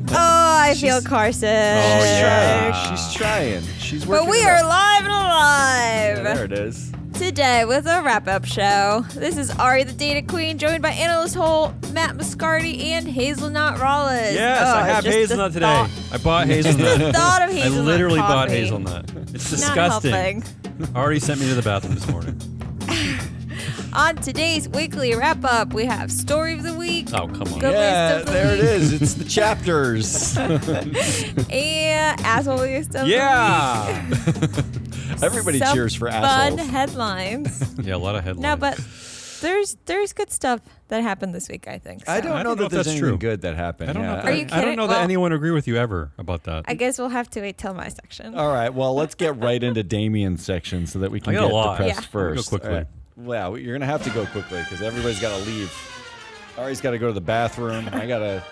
I feel Carson. Oh, yeah. She's trying. She's working. But we are live and alive. Yeah, there it is. Today with a wrap-up show. This is Ari the Data Queen, joined by Analyst Holt, Matt Muscardi, and Hazelnut Rollins. Yes, I have hazelnut today. I bought hazelnut. The thought of hazelnut I literally coffee. bought hazelnut. It's Not disgusting. helping. Already sent me to the bathroom this morning. On today's weekly wrap-up, we have Story of the Week. Oh, come on. Good Yeah, list of the there it week. is. It's the chapters. And Asshole List of Yeah. the Week. Everybody Some cheers for fun assholes. headlines. Yeah, a lot of headlines. No, but there's good stuff that happened this week, I think. I so. don't know if that there's that's anything true. good that happened. I don't know. Yeah. If Are you I don't kidding? know that Well- anyone agree with you ever about that. I guess we'll have to wait till my section. All right. Well, let's get right into Damien's section so that we can I got a get lot. depressed Yeah. first. Go quickly. All right. Well, you're gonna have to go quickly because everybody's got to leave. Ari's got to go to the bathroom. I gotta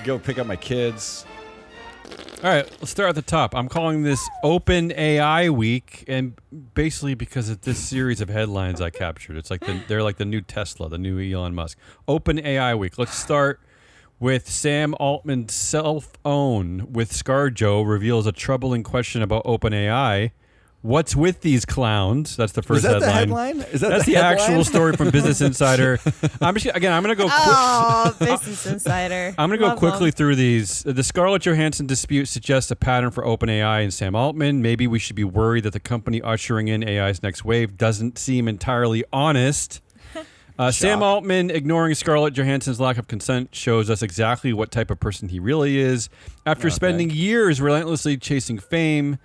go pick up my kids. All right, let's start at the top. I'm calling this OpenAI Week, and basically because of this series of headlines I captured. It's like they're like the new Tesla, the new Elon Musk. OpenAI Week. Let's start with Sam Altman's self-own with ScarJo reveals a troubling question about OpenAI. What's with these clowns? That's the first Is that headline. the headline? Is that That's the headline? actual story from Business Insider. I'm going to go quick. Oh, Business Insider. I'm going to go Love quickly them. through these. The Scarlett Johansson dispute suggests a pattern for OpenAI and Sam Altman. Maybe we should be worried that the company ushering in AI's next wave doesn't seem entirely honest. Sam Altman ignoring Scarlett Johansson's lack of consent shows us exactly what type of person he really is. After spending years relentlessly chasing fame,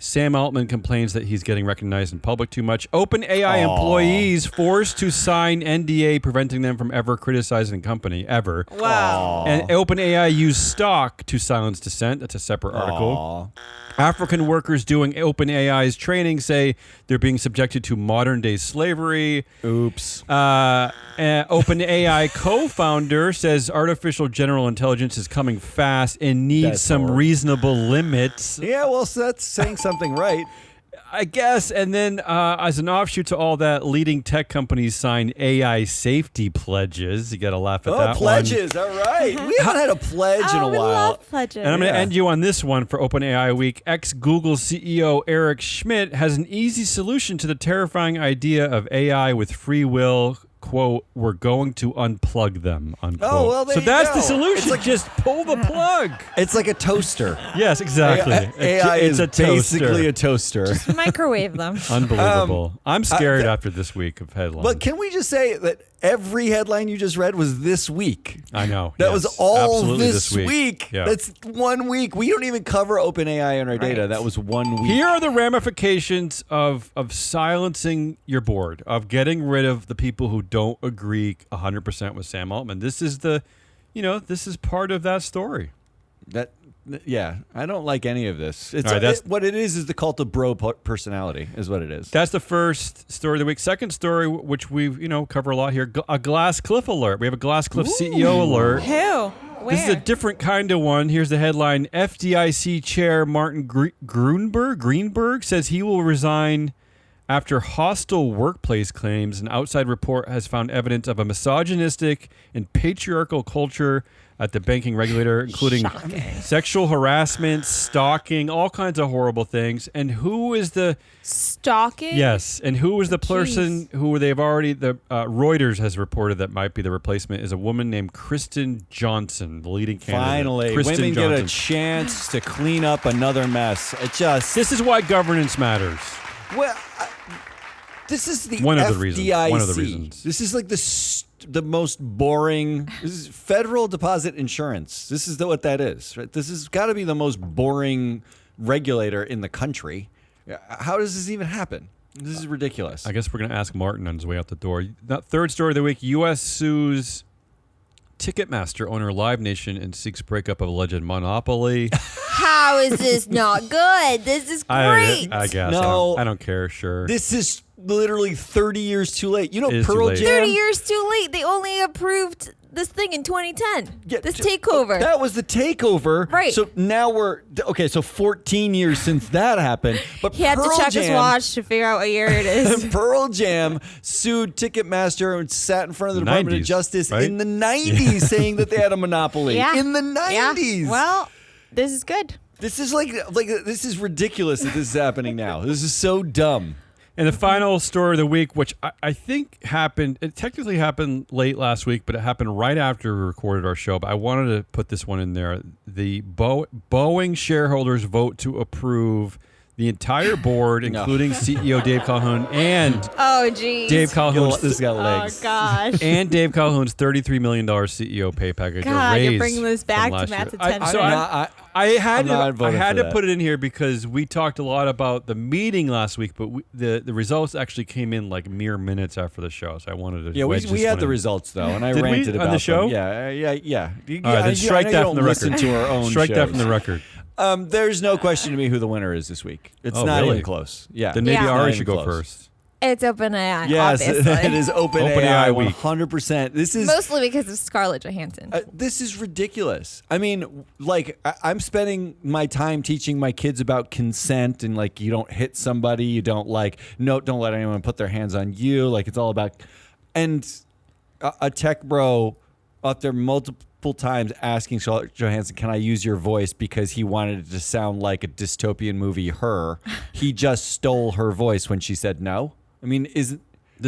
Sam Altman complains that he's getting recognized in public too much. OpenAI employees forced to sign NDA, preventing them from ever criticizing the company, ever. Wow. And OpenAI used stock to silence dissent. That's a separate article. Aw. African workers doing OpenAI's training say they're being subjected to modern-day slavery. Oops. OpenAI co-founder says artificial general intelligence is coming fast and needs That's some horrible. reasonable limits. Yeah, well, so that's saying something right. I guess. And then as an offshoot to all that, leading tech companies sign AI safety pledges. You got to laugh at that pledges. All right. We haven't had a pledge in a Oh, we while. love pledges. one. And I'm going to Yeah. end you on this one for OpenAI Week. Ex-Google CEO Eric Schmidt has an easy solution to the terrifying idea of AI with free will. Quote, we're going to unplug them, unquote. Oh, well, there so you that's go. the solution. It's like- just pull the plug. It's like a toaster. Yes, exactly. AI It's is a toaster. basically a toaster. Microwave them. Unbelievable. I'm scared after this week of headlines. But can we just say that every headline you just read was this week? I know. That yes, was all absolutely this week. Yeah. That's 1 week. We don't even cover OpenAI in our data. Right. That was 1 week. Here are the ramifications of silencing your board, of getting rid of the people who don't agree 100% with Sam Altman. This is this is part of that story. Yeah, I don't like any of this. It's All right, that's- what it is the cult of bro personality is what it is. That's the first story of the week. Second story, which we cover a lot here, a Glass Cliff alert. We have a Glass Cliff CEO alert. Who? Where? This is a different kind of one. Here's the headline. FDIC Chair Martin Greenberg says he will resign after hostile workplace claims. An outside report has found evidence of a misogynistic and patriarchal culture at the banking regulator, including sexual harassment, stalking, all kinds of horrible things. And who is the... Stalking? Yes, and who was the person who they've already... Reuters has reported that might be the replacement is a woman named Kristen Johnson, the leading candidate. Finally, Kristen women Johnson. get a chance to clean up another mess. It just... This is why governance matters. Well, this is the One of the FDIC. reasons. One of the reasons. This is like the most boring. This is Federal Deposit Insurance. This is what that is. Right? This has got to be the most boring regulator in the country. How does this even happen? This is ridiculous. I guess we're going to ask Martin on his way out the door. That third story of the week, U.S. sues Ticketmaster owner Live Nation and seeks breakup of alleged monopoly. How is this not good? This is great. I guess. No. I don't care, sure. This is literally 30 years too late. You know, It is too Pearl late. Jam. 30 years too late. They only approved this thing in 2010. Yeah, This takeover. That was the takeover. Right. So now so 14 years since that happened. But He had to Pearl check his Jam- watch to figure out what year it is. Pearl Jam sued Ticketmaster and sat in front of the Department of 90s, Justice right? in the 90s saying that they had a monopoly. Yeah. In the 90s. Yeah. Well, this is good. This is like this is ridiculous that this is happening now. This is so dumb. And the final story of the week, which I think happened, it technically happened late last week, but it happened right after we recorded our show. But I wanted to put this one in there. The Boeing shareholders vote to approve the entire board, including CEO Dave Calhoun and Oh, geez. Dave Calhoun's This got legs. Oh, gosh. and Dave Calhoun's $33 million CEO pay package. God, a you're raise bringing this back from to last Matt's year. attention. I had I'm not to voting for that. put it in here because we talked a lot about the meeting last week, but the results actually came in like mere minutes after the show. So I wanted to. Yeah, wedge we this had one the in. results though, and I Did we? ranted On about the show? them. Yeah. All right, then strike that from the listen record. to our own Strike that shows. from the record. There's no question to me who the winner is this week. It's Oh, not really? even close. Yeah. Then maybe Yeah. Ari Not should even go close. first. It's OpenAI, Yes, obviously. it is OpenAI OpenAI week. 100%. This is Mostly because of Scarlett Johansson. this is ridiculous. I mean, like I'm spending my time teaching my kids about consent and like you don't hit somebody, you don't don't let anyone put their hands on you. Like it's all about, and a tech bro out there multiple times asking Scarlett Johansson, "Can I use your voice?" Because he wanted it to sound like a dystopian movie. He just stole her voice when she said no. I mean, This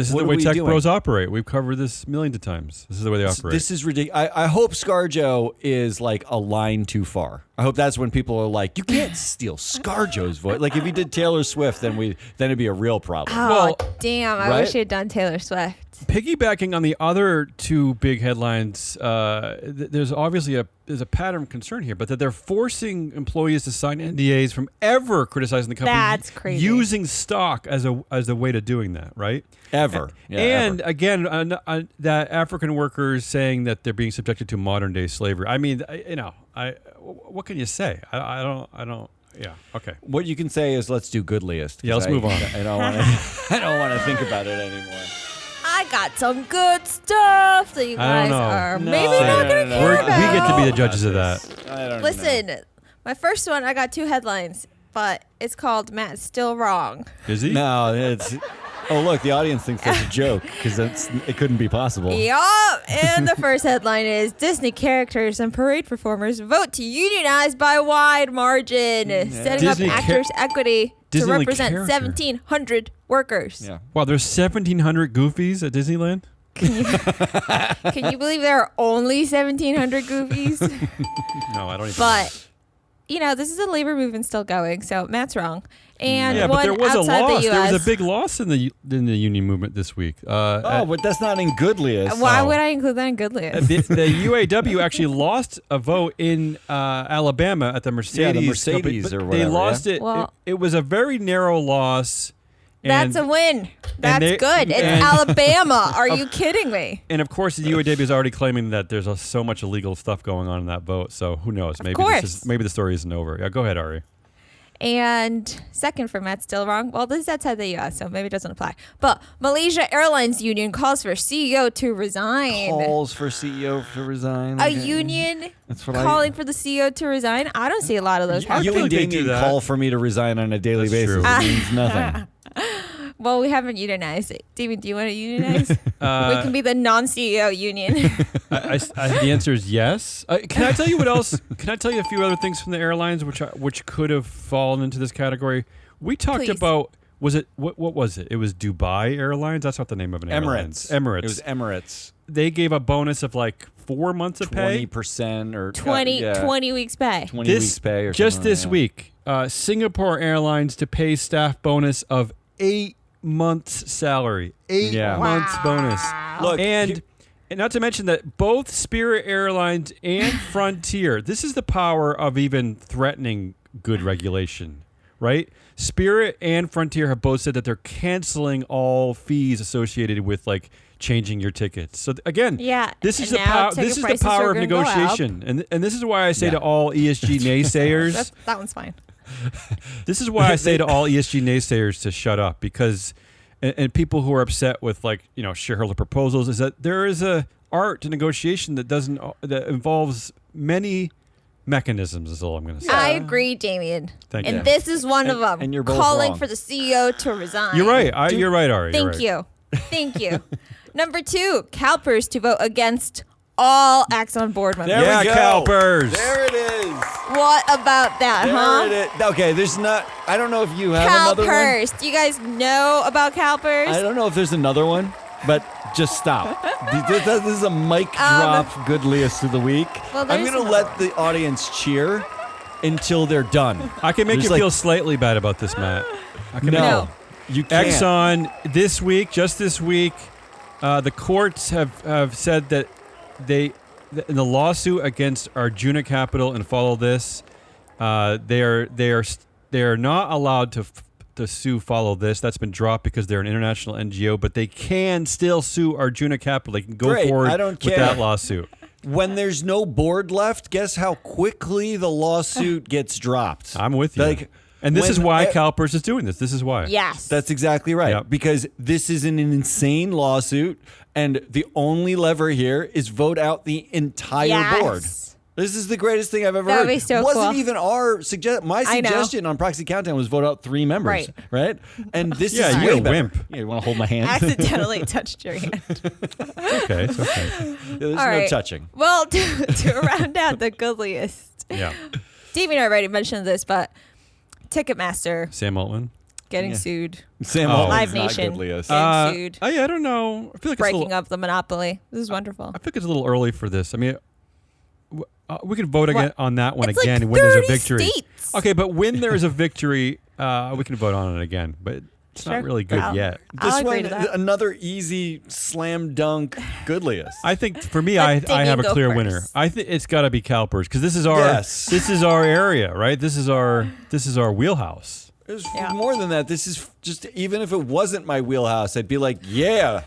is what the are way we tech doing? bros operate. We've covered this millions of times. This is the way they operate. This is ridiculous. I hope ScarJo is like a line too far. I hope that's when people are like, you can't steal ScarJo's voice. Like if he did Taylor Swift, then it'd be a real problem. Oh, Well, damn. I right? wish he had done Taylor Swift. Piggybacking on the other two big headlines, there's obviously a pattern of concern here, but that they're forcing employees to sign NDAs from ever criticizing the company. That's crazy. Using stock as a way to doing that, right? Ever. Yeah, and ever. again, that African workers saying that they're being subjected to modern day slavery. I mean, what can you say? I don't. Yeah. Okay. What you can say is let's do Goodliest. 'cause Yeah, let's move on. I don't want to. I don't want to think about it anymore. I got some good stuff that you I don't guys know. are No. maybe No, not no, going to no, care no. about. We get to be the judges of that. I don't Listen, know. my first one, I got two headlines, but it's called Matt's Still Wrong. Is he? No, it's. Oh look, the audience thinks that's a joke because it couldn't be possible. Yup. And the first headline is Disney characters and parade performers vote to unionize by wide margin, setting Disney up actors' equity to Disney represent character. 1,700 workers. Yeah. Wow, there's 1,700 Goofies at Disneyland. Can you believe there are only 1,700 goofies? No, I don't even. But, this is a labor movement still going, so Matt's wrong. And yeah, but one there was a outside loss. the U.S. There was a big loss in the union movement this week. But that's not in Goodliest. Why would I include that in Goodliest? the UAW actually lost a vote in Alabama at the Mercedes. Yeah, the Mercedes company, but or they whatever, lost yeah. it. Well- It was a very narrow loss. That's a win. That's they- good. It's and- Alabama. Are you kidding me? And of course, the UAW is already claiming that there's so much illegal stuff going on in that vote. So who knows? Maybe the story isn't over. Yeah, go ahead, Ari. And second for Matt's still wrong. Well, this is outside the U.S., so maybe it doesn't apply. But Malaysia Airlines Union calls for CEO to resign. Calls for CEO to resign. A Okay. union That's what calling for the CEO to resign? I don't see a lot of those I happening. You feel and like they do Damien that. call for me to resign on a daily That's basis. true. It means nothing. Well, we haven't unionized. Damien, do you want to unionize? We Uh, can be the non-CEO union. the answer is yes. Can I tell you what else? Can I tell you a few other things from the airlines which could have fallen into this category? We talked Please. about what was it? It was Dubai Airlines. That's not the name of an airline. Emirates. It was Emirates. They gave a bonus of like 4 months of pay. 20% or 20 weeks pay. 20 weeks pay or just something this like week, Singapore Airlines to pay staff bonus of 8 months salary. 8 Yeah. months bonus. that. Look, And not to mention that both Spirit Airlines and Frontier, this is the power of even threatening good regulation, right? Spirit and Frontier have both said that they're canceling all fees associated with like changing your tickets. So again, Yeah, this is and the now power. ticket This is the prices are power of gonna go up. negotiation, and this is why I say Yeah. to all ESG naysayers. That one's fine. This is why I say to all ESG naysayers to shut up, because and people who are upset with shareholder proposals is that there is a art to negotiation that involves many mechanisms. Is all I'm going to say. I agree, Damien. Thank and you. this is one of them. and you're both calling wrong. for the CEO to resign. You're right. You're right, Ari. Thank you. Thank you. Number 2, CalPERS to vote against all Exxon board members. There Yeah, we go. CalPERS. There it is. What about that, There huh? it is. Okay, there's not. I don't know if you have another one. CalPERS. Do you guys know about CalPERS? I don't know if there's another one, but just stop. This is a mic drop goodliest of the week. Well, I'm there's going to another let one. the audience cheer until they're done. I can make There's you like- feel slightly bad about this, Matt. I can No, you can't. Exxon just this week, the courts have said that in the lawsuit against Arjuna Capital and Follow This, they are not allowed to sue Follow This. That's been dropped because they're an international NGO, but they can still sue Arjuna Capital. They can go Great, forward I don't with care. that lawsuit. When there's no board left, guess how quickly the lawsuit gets dropped. I'm with you. Like, and this is when why e- CalPERS is doing this. This is why. Yes. That's exactly right. Yep. Because this is an insane lawsuit, and the only lever here is vote out the entire Yes. board. This is the greatest thing I've ever That heard. would be so Wasn't cool. even our my I know. suggestion on Proxy Countdown was vote out 3 members, right? And this Yeah, is you're way a better. wimp. Yeah, you want to hold my hand? accidentally touched your hand. Okay, it's okay. Yeah, there's All no right. touching. Well, to round out the goodliest, Yeah. Davey and I already mentioned this, but Ticketmaster Sam Altman. getting Yeah. sued, Sam Oh. Altman's Live not Nation goodliest. getting sued, I don't know. I feel like it's a breaking little, up the monopoly. This is wonderful. I think it's a little early for this. I mean, we could vote again on that one It's again like when there's a 30 victory. states. Okay, but when there's a victory, we can vote on it again. But it's Sure. not really good I'll- yet. I'll This agree one, to that. another easy slam dunk goodliest. I think for me, Let I Diggy have a go clear first. winner. I think it's got to be CalPERS because this is our Yes. area, right? This is our wheelhouse. There's Yeah. more than that. This is just, even if it wasn't my wheelhouse, I'd be like, yeah,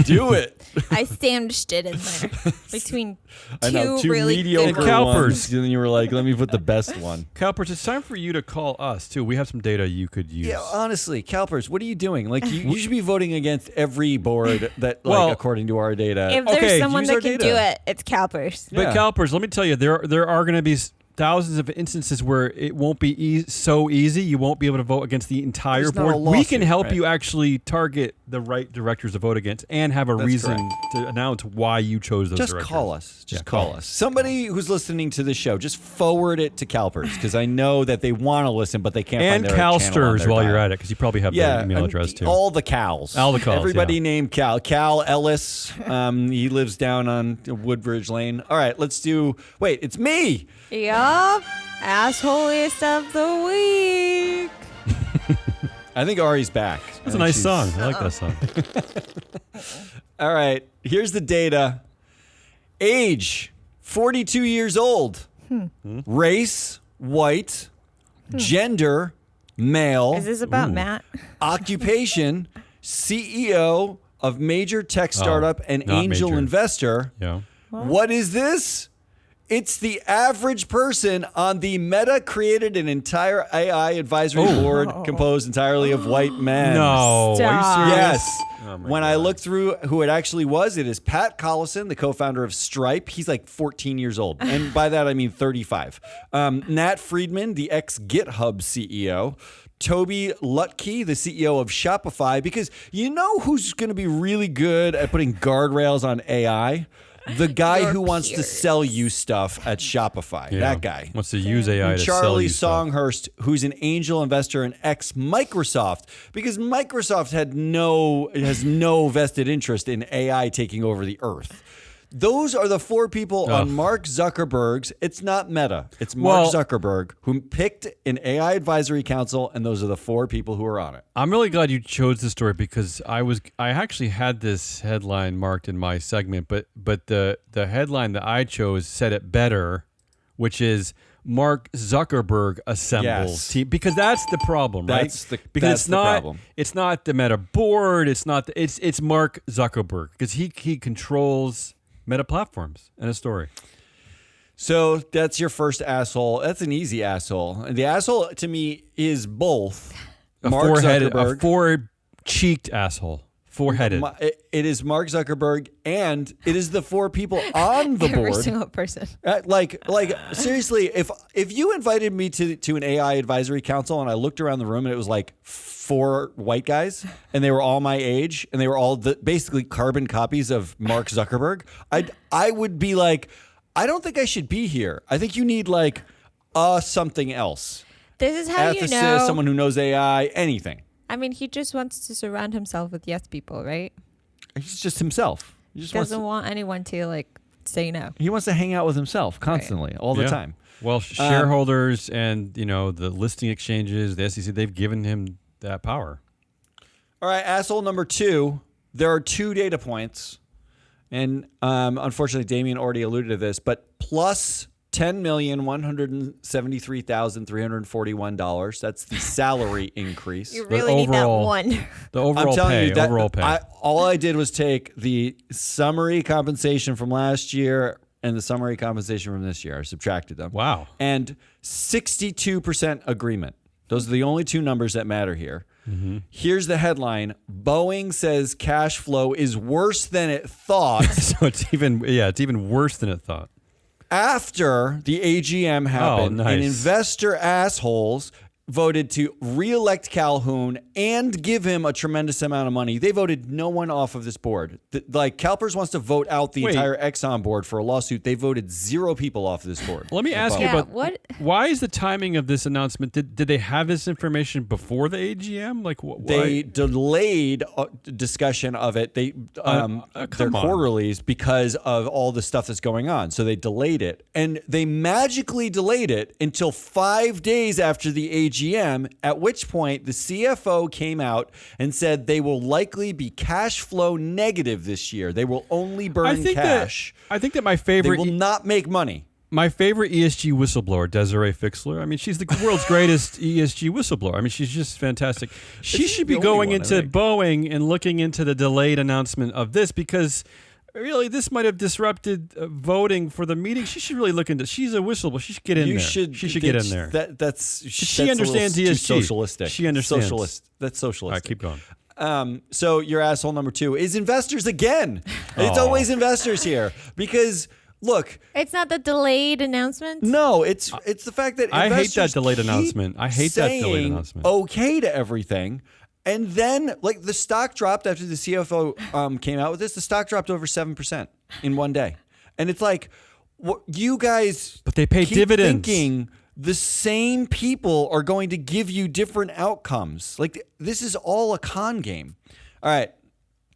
do it. I sandwiched it in there between I know, two two really mediocre good CalPERS. ones. ones. And then you were like, let me put the best one. CalPERS, it's time for you to call us too. We have some data you could use. Yeah, honestly, CalPERS, what are you doing? Like, you should be voting against every board that, Well, according to our data. If there's Okay, someone use that our can data. do it, it's CalPERS. But Yeah. CalPERS, let me tell you, there are going to be thousands of instances where it won't be so easy. You won't be able to vote against the entire There's not board. a We can lawsuit, help right? you actually target the right directors to vote against and have a That's reason correct. to announce why you chose those Just directors. call us. Just Yeah, call us. Somebody who's listening to the show, just forward it to CalPERS because I know that they want to listen, but they can't And find their channel on CalSTRS their while you're dial. at it because you probably have Yeah, the email and address too. all the Cals. All the Cals, Everybody yeah. named Cal. Cal Ellis. He lives down on Woodbridge Lane. All right, let's do. Wait, it's me. Yup. Assholiest of the week. I think Ari's back. That's a nice song. I like that song. All right, here's the data. Age 42 years old. Race white. Gender male. Is this about Matt? Occupation CEO of major tech startup and not angel major. investor. Yeah. What is this? It's the average person on the Meta created an entire AI advisory board composed entirely of white men. No. Stop. Are you serious? Yes. Oh my When I God. looked through who it actually was, it is Pat Collison, the co-founder of Stripe. He's like 14 years old. And by that, I mean 35. Nat Friedman, the ex-GitHub CEO. Toby Lutke, the CEO of Shopify. Because you know who's going to be really good at putting guardrails on AI? The guy Your who wants to peers. sell you stuff at Shopify. Yeah. That guy. Wants to use AI And to sell Charlie you stuff. Songhurst, who's an angel investor in ex-Microsoft, because Microsoft has no vested interest in AI taking over the earth. Those are the 4 people on Mark Zuckerberg's. It's not Meta. It's Mark Zuckerberg who picked an AI advisory council, and those are the 4 people who are on it. I'm really glad you chose this story because I actually had this headline marked in my segment, but the headline that I chose said it better, which is Mark Zuckerberg assembles Yes. team, because that's the problem, right? Because that's the problem. It's not the Meta board. It's not. It's Mark Zuckerberg because he controls Meta platforms and a story. So that's your first asshole. That's an easy asshole. And the asshole to me is both A Mark four-headed, Zuckerberg. a four-cheeked asshole. Four-headed. It is Mark Zuckerberg, and it is the 4 people on the Every board. single person. Like seriously, if you invited me to an AI advisory council and I looked around the room and it was like 4 white guys and they were all my age and they were all basically carbon copies of Mark Zuckerberg, I would be like, I don't think I should be here. I think you need like something else. This is how you Ethicist, know. someone who knows AI, anything. I mean, he just wants to surround himself with yes people, right? He's just himself. He just Doesn't want anyone to like say no. He wants to hang out with himself constantly, all the Yeah. time. Well, shareholders and the listing exchanges, the SEC, they've given him that power. All right, asshole number 2. There are 2 data points, and unfortunately, Damien already alluded to this, but plus $10,173,341. That's the salary increase. You really need that one. The overall I'm telling pay. you that Overall pay. all I did was take the summary compensation from last year and the summary compensation from this year. I subtracted them. Wow. And 62% agreement. Those are the only 2 numbers that matter here. Mm-hmm. Here's the headline. Boeing says cash flow is worse than it thought. So it's even worse than it thought. After the AGM happened, nice. and investor assholes voted to reelect Calhoun and give him a tremendous amount of money. They voted no one off of this board. Like CalPERS wants to vote out the entire Exxon board for a lawsuit. They voted 0 people off of this board. Let me ask you Yeah, about what? why is the timing of this announcement? Did they have this information before the AGM? Like why? They delayed discussion of it. Their come on. quarterlies because of all the stuff that's going on. So they delayed it, and they magically delayed it until 5 days after the AGM. At which point the CFO came out and said they will likely be cash flow negative this year. They will only burn cash. I think that my They favorite will not make money. My favorite ESG whistleblower, Desiree Fixler. I mean, she's the world's greatest ESG whistleblower. I mean, she's just fantastic. She should be going into Boeing and looking into the delayed announcement of this because really this might have disrupted voting for the meeting. She should really look into. She's a whistleblower. She should get in there. She should get in there. She understands ESG. ESG. Socialistic. She understands. That's socialistic. All right, keep going. So your asshole number 2 is investors again. It's always investors here because look. It's not the delayed announcement. No, it's the fact that I hate that investors delayed keep announcement. I hate that delayed saying announcement. Okay to everything. And then, like, the stock dropped after the CFO came out with this. The stock dropped over 7% in one day. And it's like, what you guys But they pay keep dividends. thinking the same people are going to give you different outcomes. Like, this is all a con game. All right,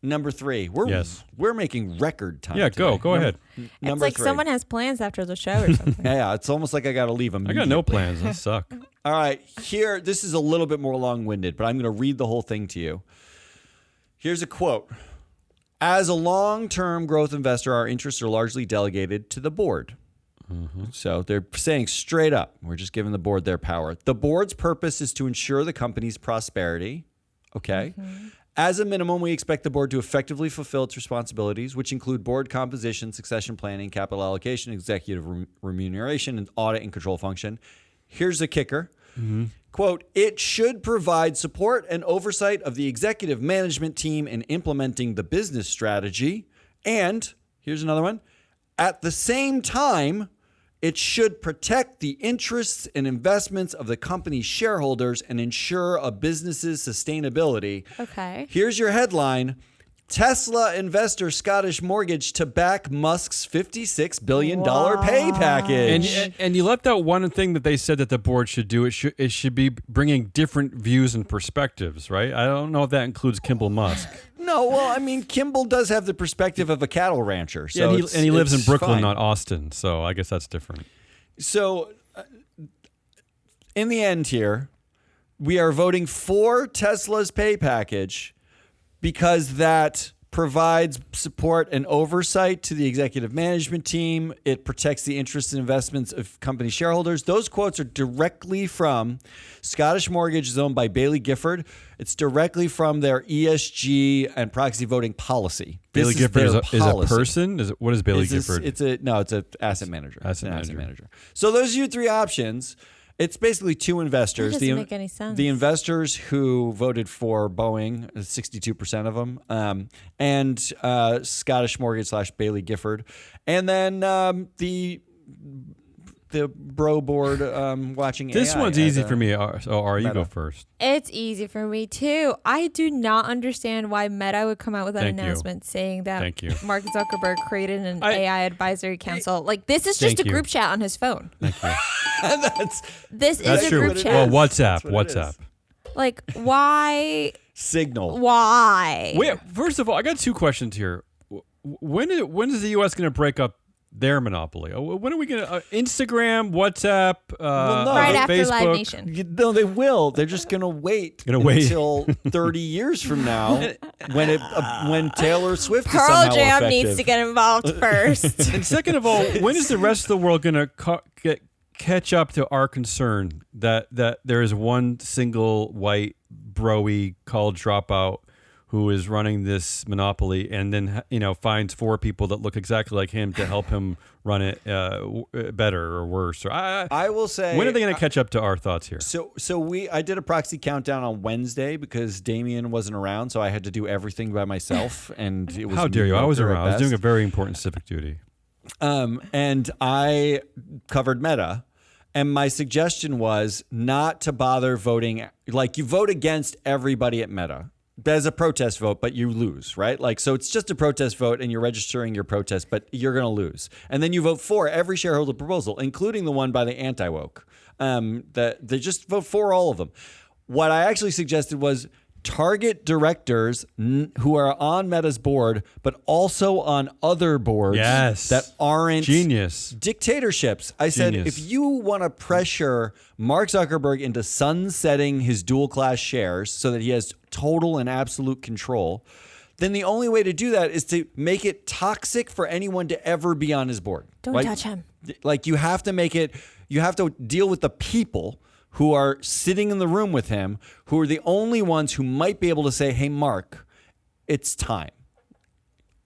number 3. We're making record time. Yeah, today. go ahead. It's Number like 3. someone has plans after the show or something. Yeah, it's almost like I got to leave them. I got no plans. I suck. All right, here, this is a little bit more long-winded, but I'm going to read the whole thing to you. Here's a quote. As a long-term growth investor, our interests are largely delegated to the board. So they're saying straight up, we're just giving the board their power. The board's purpose is to ensure the company's prosperity. Okay. As a minimum, we expect the board to effectively fulfill its responsibilities, which include board composition, succession planning, capital allocation, executive remuneration, and audit and control function. Here's the kicker. Quote, it should provide support and oversight of the executive management team in implementing the business strategy. And here's another one. At the same time, it should protect the interests and investments of the company's shareholders and ensure a business's sustainability. Okay. Here's your headline. Tesla investor Scottish Mortgage to back Musk's $56 billion pay package. And you left out one thing that they said that the board should do. It should be bringing different views and perspectives, right? I don't know if that includes Kimball Musk. No, well, I mean, Kimball does have the perspective of a cattle rancher. So Yeah, and he lives in Brooklyn, fine. not Austin. So I guess that's different. So in the end here, we are voting for Tesla's pay package because that provides support and oversight to the executive management team. It protects the interests and investments of company shareholders. Those quotes are directly from Scottish Mortgage, is owned by Bailey Gifford. It's directly from their ESG and proxy voting policy. Bailey Gifford is a person? What is Bailey Gifford? It's an asset manager. Asset It's an manager. So those are your 3 options. It's basically two investors. That doesn't make any sense. The investors who voted for Boeing, 62% of them, and Scottish Mortgage / Bailey Gifford, and then the bro board watching This AI one's easy for me. So, Ari, you go first. It's easy for me too. I do not understand why Meta would come out with an Thank you. announcement saying that Thank you. Mark Zuckerberg created an AI advisory council. Like this is Thank just a you. group chat on his phone. Thank you. This That's is a true. group What it chat. Well, is. WhatsApp. That's what it WhatsApp. is. Like why? Signal. Why? Wait, first of all, I got two questions here. When is the U.S. going to break up their monopoly? When are we going to Instagram, WhatsApp, no, Right after Facebook? Live Nation. No, they will. They're just gonna wait until 30 years from now when Taylor Swift is Pearl somehow Jam effective. needs to get involved first. And second of all, when is the rest of the world going to catch up to our concern that there is one single white broy college dropout who is running this monopoly, and then finds four people that look exactly like him to help him run it better or worse? Or I will say, when are they going to catch up to our thoughts here? So I did a proxy countdown on Wednesday because Damien wasn't around, so I had to do everything by myself, and it was How dare you? I was mediocre around. at I was doing a best. very important civic duty. And I covered Meta. And my suggestion was not to bother voting. Like, you vote against everybody at Meta as a protest vote, but you lose, right? Like, so it's just a protest vote and you're registering your protest, but you're going to lose. And then you vote for every shareholder proposal, including the one by the anti-woke. That they just vote for all of them. What I actually suggested was target directors who are on Meta's board, but also on other boards that aren't Genius. dictatorships. I said, Genius. if you want to pressure Mark Zuckerberg into sunsetting his dual class shares so that he has total and absolute control, then the only way to do that is to make it toxic for anyone to ever be on his board. Don't touch him. Like, you have to deal with the people who are sitting in the room with him, who are the only ones who might be able to say, hey, Mark, it's time.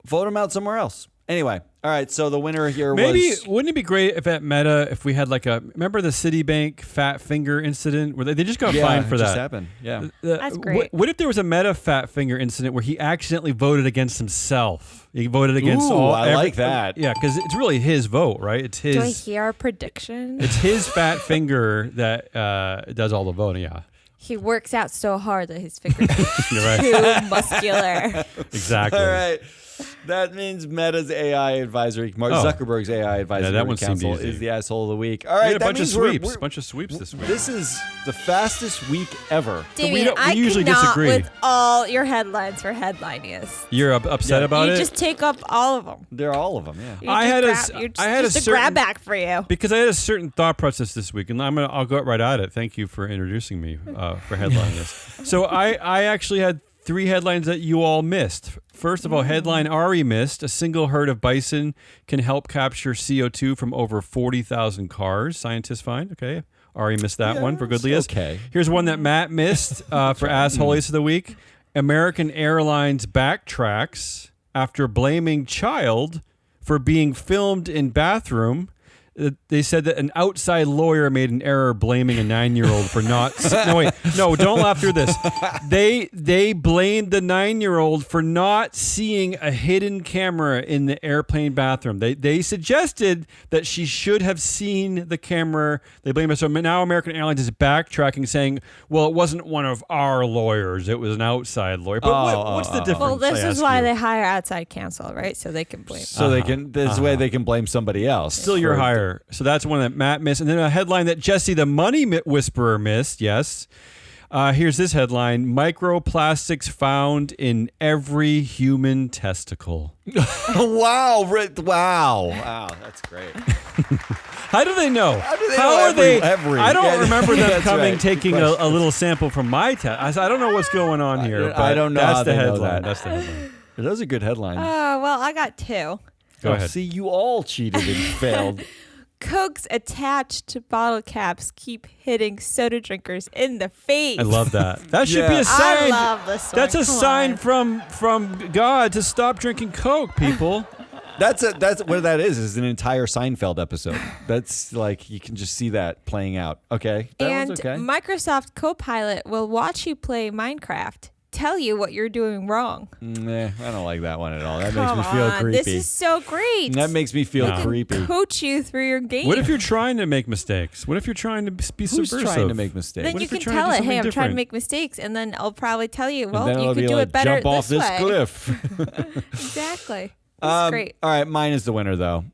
Vote him out somewhere else. Anyway, all right, so the winner here was... Wouldn't it be great if at Meta, if we had remember the Citibank fat finger incident where they just got fined for it that? just happened. Yeah. That's great. What if there was a Meta fat finger incident where he accidentally voted against himself? He voted against Ooh, I like that. Yeah, because it's really his vote, right? It's his. Do I hear a prediction? It's his fat finger that does all the voting. Yeah, He works out so hard that his fingers you're right. too muscular. Exactly. All right. That means Meta's AI advisory, Mark Zuckerberg's AI advisory that one seemed council easy. is the asshole of the week. All We right, had a that bunch of means we're- sweeps. we're- Bunch of sweeps this week. This is the fastest week ever. Damien, we I usually cannot disagree. with all your headlines for headliniest. You're upset Yeah. about You it just take up all of them. They're all of them, yeah. I had just a grab back for you. because I had a certain thought process this week, and I'll go right at it. Thank you for introducing me for headline this. So I actually had three headlines that you all missed. First of all, headline Ari missed: a single herd of bison can help capture CO2 from over 40,000 cars. Scientists find. Okay, Ari missed that one for good Leah's. okay. Here's one that Matt missed for Assholiest of the Week. American Airlines backtracks after blaming child for being filmed in bathroom. They said that an outside lawyer made an error blaming a 9-year-old for not. No, don't laugh through this. They blamed the 9-year-old for not seeing a hidden camera in the airplane bathroom. They suggested that she should have seen the camera. They blame her. So now American Airlines is backtracking, saying, "Well, it wasn't one of our lawyers; it was an outside lawyer." But what's the difference? Well, this I is ask why you? they hire outside counsel, right? So they can blame. So they can. This way they can blame somebody else. Still your for- hire. So that's one that Matt missed. And then a headline that Jesse the Money Whisperer missed. Yes. Here's this headline: microplastics found in every human testicle. Wow, wow, that's great. How do they know? How do they know every- I don't yeah, remember them that's coming, right. taking Good a question. little sample from my test. I don't know what's going on here. I but don't know That's how the they know headline. that. That's the headline. Those are good headlines. Well, I got two. Go ahead. See, you all cheated and failed. Cokes attached to bottle caps keep hitting soda drinkers in the face. I love that. That should be Yeah. a sign. I love this one. That's a Come sign on. from God to stop drinking Coke, people. That's what that is an entire Seinfeld episode. That's like you can just see that playing out. Okay, that And one's okay. Microsoft Copilot will watch you play Minecraft, tell you what you're doing wrong. Nah, I don't like that one at all. That Come makes me feel on, creepy. this is so great. That makes me feel creepy. Coach you through your game. What if you're trying to make mistakes? What if you're trying to be Who's subversive? trying to make mistakes? Then What you if you're can trying to tell do it, hey, something I'm trying to different? make mistakes, and then I'll probably tell you, And well, then you it'll could be do like, it better jump off this way. cliff. Exactly. That's great. All right, mine is the winner though.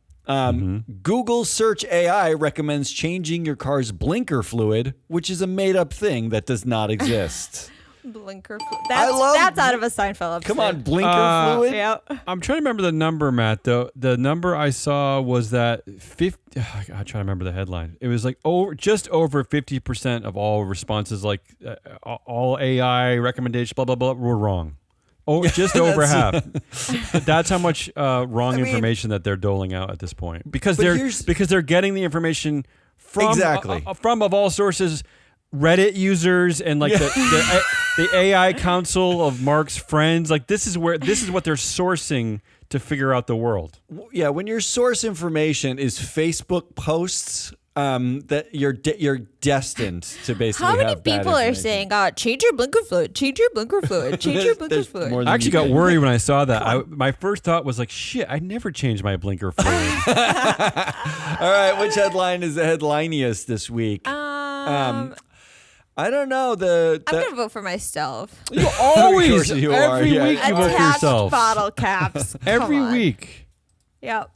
Google Search AI recommends changing your car's blinker fluid, which is a made-up thing that does not exist. Blinker. love- That's out of a Seinfeld episode. Come on, blinker fluid. Yeah. I'm trying to remember the number, Matt. Though the number I saw was that 50. I'm trying to remember the headline. It was like just over 50% of all responses, like all AI recommendations, blah blah blah, were wrong. Just over half. That's how much wrong information that they're doling out at this point because they're getting the information from from of all sources. Reddit users and like the AI council of Mark's friends, like this is what they're sourcing to figure out the world. Yeah, when your source information is Facebook posts, that you're destined to basically. How many have bad people are information. saying, change your blinker fluid, change your blinker fluid, change your blinker There's fluid? more than I actually you got can- worried when I saw that. My first thought was like, shit, I never changed my blinker fluid. All right, which headline is the headliniest this week? I don't know. I'm gonna vote for myself. You always, Of course you are, every yeah. week you vote for Attached yourself. bottle caps. Every Come on. week. Yep.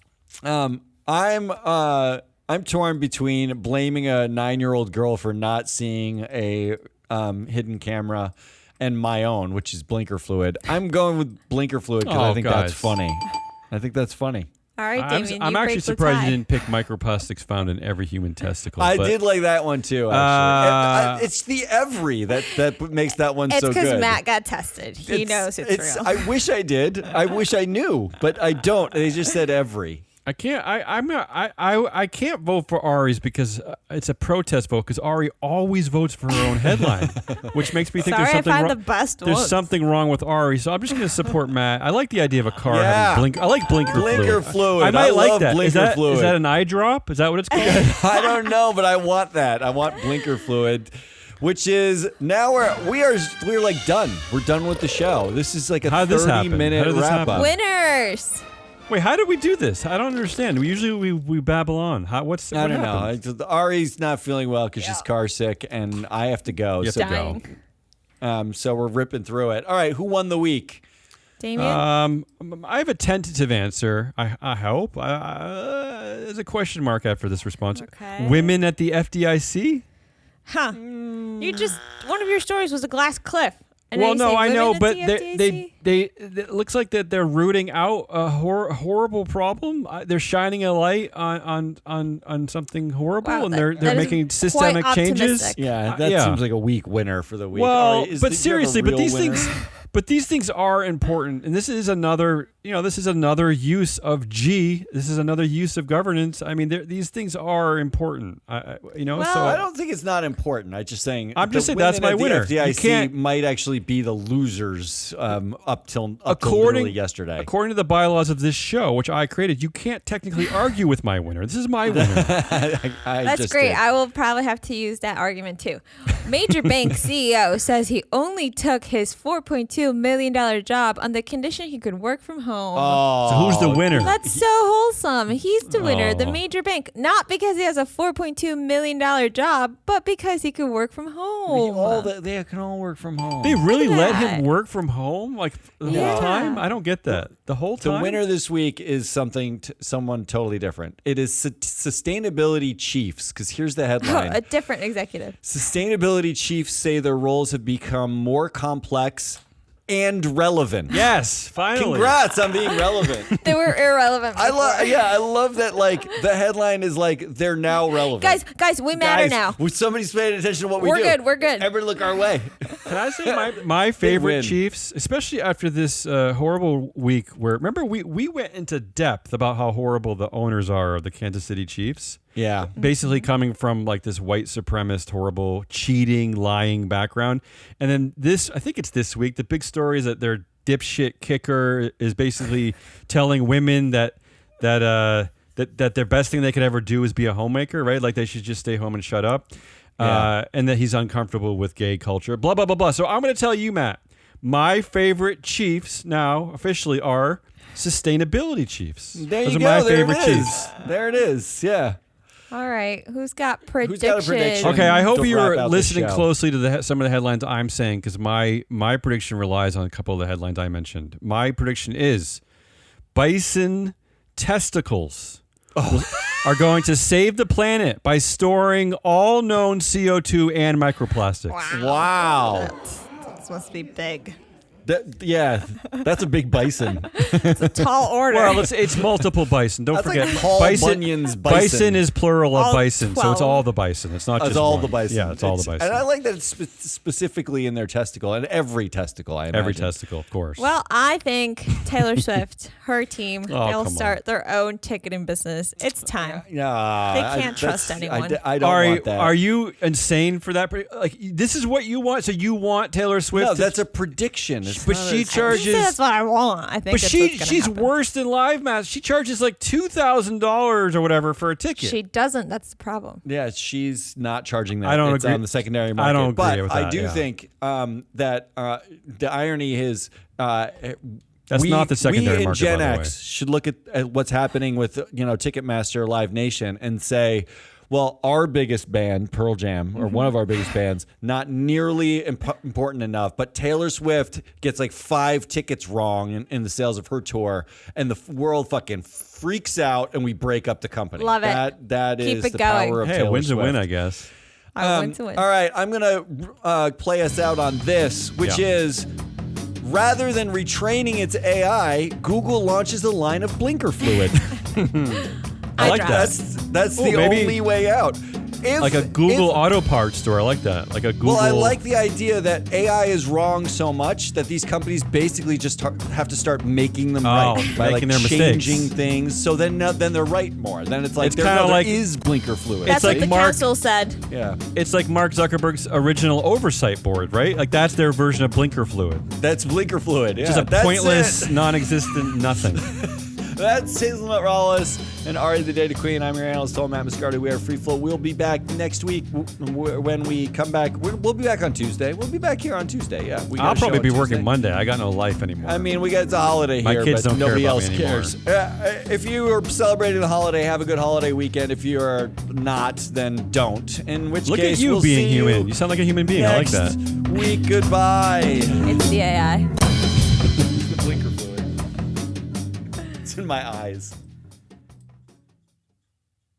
I'm torn between blaming a 9-year-old girl for not seeing a hidden camera and my own, which is blinker fluid. I'm going with blinker fluid because Oh, I think guys. that's funny. I think that's funny. All right, Damien. I'm you actually break the surprised tie. you didn't pick microplastics found in every human testicle. I but did like that one too. Actually, it's the every that makes that one It's so because good. Matt got tested. He knows it's real. I wish I did. I wish I knew, but I don't. They just said every. I can't. I can't vote for Ari's because it's a protest vote. Because Ari always votes for her own headline, which makes me think Sorry, there's something I find wrong. the best There's ones. something wrong with Ari, so I'm just going to support Matt. I like the idea of a car Yeah. having blink. I like blinker fluid. I might like love that. blinker fluid. Is that an eye drop? Is that what it's called? I don't know, but I want that. I want blinker fluid, which is now we're like done. We're done with the show. This is like a How did this happen? 30-minute How did this wrap happen? up. Winners. Wait, how did we do this? I don't understand. We babble on. I don't know. Ari's not feeling well because she's car sick, and I have to go. You have So, to go. Dying. So we're ripping through it. All right, who won the week? Damien. I have a tentative answer. I hope. There's a question mark after this response. Okay. Women at the FDIC? Huh. You just one of your stories was a glass cliff. And Well, now you no, say I know, women but at the they it looks like that they're rooting out a horrible problem. They're shining a light on something horrible, Wow, and that they're is making quite systemic changes. optimistic. Yeah, that yeah. seems like a weak winner for the week. Well, Ari, but do you have a seriously, but real these winner? things are important, and this is another use of G. This is another use of governance. I mean, these things are important. Well, so I don't think it's not important. I'm just saying. I'm just the saying that's women my at the winner. You FDIC can't- might actually be the losers up till literally yesterday. According to the bylaws of this show, which I created, you can't technically argue with my winner. This is my winner. I That's just great. did. I will probably have to use that argument too. Major bank CEO says he only took his $4.2 million job on the condition he could work from home. Oh, So who's the winner? That's so wholesome. He's the winner, the Oh. major bank. Not because he has a $4.2 million job, but because he could work from home. They can all work from home. They really Look at let him that. work from home like the Yeah. whole time? I don't get that. The whole The time? winner this week is someone totally different. It is sustainability chiefs. Because here's the headline: a different executive. Sustainability chiefs say their roles have become more complex and relevant. Yes, finally. Congrats on being relevant. They were irrelevant. I before. love that. Like the headline is like they're now relevant. Guys, we matter Guys, now. Somebody's paying attention to what we We're do. good, we're good. Everybody look our way. Can I say my favorite win. Chiefs, especially after this horrible week where, remember, we went into depth about how horrible the owners are of the Kansas City Chiefs. Yeah. Basically coming from like this white supremacist, horrible, cheating, lying background. And then I think it's this week, the big story is that their dipshit kicker is basically telling women that that their best thing they could ever do is be a homemaker, right? Like they should just stay home and shut up. And that he's uncomfortable with gay culture. Blah blah blah blah. So I'm going to tell you, Matt, my favorite chiefs now officially are sustainability chiefs. There Those you are go. my There favorite it is. chiefs. There it is. Yeah. All right. Who's got predictions? got a prediction? Okay, I hope To you wrap were out the listening show. closely to some of the headlines I'm saying, because my prediction relies on a couple of the headlines I mentioned. My prediction is bison testicles are going to save the planet by storing all known CO2 and microplastics. Wow. This must be big. That's a big bison. It's a tall order. Well, it's multiple bison. Don't That's forget, like Paul Bunyan's bison. Bison is plural of All bison, so it's 12. all the bison. It's not It's just all one. the bison. Yeah, it's all the bison. And I like that it's specifically in their testicle, and every testicle, I imagine. Every testicle, of course. Well, I think Taylor Swift, her team, Oh, they'll come start their own ticketing business. It's time. Yeah, They can't trust anyone. I don't want that. Are you insane for that? Like, this is what you want? So you want Taylor Swift? No, to- that's a prediction. It's But not she a- charges. She said that's what I want. I think But that's what's gonna she's happen. worse than live match. She charges like $2,000 or whatever for a ticket. She doesn't. That's the problem. Yeah, she's not charging that. I don't it's agree. on the secondary market. I don't agree but with I that, do yeah. think that the irony is That's not the secondary we in market, Gen by the X should look at what's happening with Ticketmaster, Live Nation, and say, well, our biggest band, Pearl Jam, or one of our biggest bands, not nearly important enough, but Taylor Swift gets like 5 tickets wrong in the sales of her tour, and the world fucking freaks out, and we break up the company. Love it. That Keep is it the going. power of Hey, Taylor a win's a Swift. win, I guess. I want to win. All right, I'm going to play us out on this, which Yeah. is rather than retraining its AI, Google launches a line of blinker fluid. I like that. That's Ooh, the maybe- only way out. Like a Google auto parts store. I like that. Like a Google. Well, I like the idea that AI is wrong so much that these companies basically just have to start making them right by making like their mistakes. changing things. So then they're right more. Then it's like It's there kinda like- is blinker fluid. That's it's like what the Mark- council said. yeah, It's like Mark Zuckerberg's original oversight board, right? Like that's their version of blinker fluid. that's blinker fluid. Yeah, Just a that's pointless, it. non-existent nothing. That's Hazelnut Rawless and Ari the Data Queen. I'm your analyst, Matt Mascardi. We are Free Flow. We'll be back next week when we come back. We'll be back on Tuesday. We'll be back here on Tuesday. Yeah, we got I'll a show probably on be Tuesday. working Monday. I got no life anymore. I mean, it's a holiday My here, kids but don't care nobody about else me anymore. cares. If you are celebrating the holiday, have a good holiday weekend. If you are not, then don't. In which Look case, at you we'll being see human. You sound like a human being. I like next that. week. Goodbye. It's the AI. The blinker fluid. It's in my eyes.